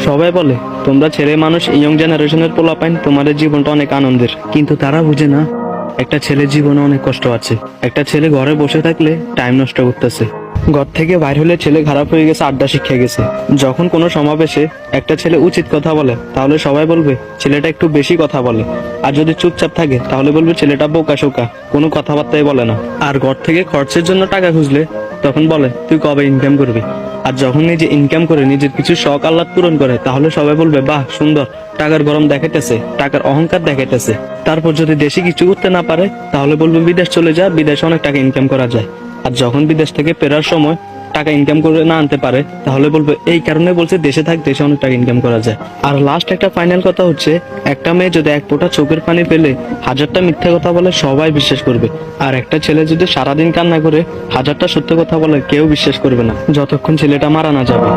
সবাই বলে তোমরা ছেলে মানুষ, ইয়ং জেনারেশনের পোলাপাইন, তোমাদের জীবনটা অনেক আনন্দের, কিন্তু তারা বুঝে না একটা ছেলের জীবনে অনেক কষ্ট আছে। একটা ছেলে ঘরে বসে থাকলে টাইম নষ্ট করতেছে, ঘর থেকে বাইর হলে ছেলে খারাপ হয়ে গেছে, আড্ডা শিখে গেছে। যখন কোনো সমাবেশে একটা ছেলে উচিত কথা বলে তাহলে সবাই বলবে ছেলেটা একটু বেশি কথা বলে, আর যদি চুপচাপ থাকে তাহলে বলবে ছেলেটা বোকা শোকা, কোনো কথাবার্তাই বলে না। আর ঘর থেকে খরচের জন্য টাকা খুঁজলে তখন বলে তুই কবে ইনকাম করবি। আর যখন নিজে ইনকাম করে নিজের কিছু শখ আহ্লাদ পূরণ করে তাহলে সবাই বলবে বাহ সুন্দর, টাকার গরম দেখাইতেছে, টাকার অহংকার দেখাইতেছে। তারপর যদি দেশে কিছু করতে না পারে তাহলে বলবে বিদেশ চলে যা, বিদেশে অনেক টাকা ইনকাম করা যায়। আর যখন বিদেশ থেকে ফেরার সময় টাকা ইনকাম করে না আনতে পারে তাহলে বলবে এই কারণে বলছে দেশে থাক, দেশে অনেক টাকা ইনকাম করা যায়। আর লাস্ট একটা ফাইনাল কথা হচ্ছে, একটা মেয়ে যদি এক ফোঁটা চোখের পানি পেলে হাজারটা মিথ্যা কথা বলে সবাই বিশ্বাস করবে, আর একটা ছেলে যদি সারাদিন কান্না করে হাজারটা সত্য কথা বলে কেউ বিশ্বাস করবে না, যতক্ষণ ছেলেটা মারা না যাবে।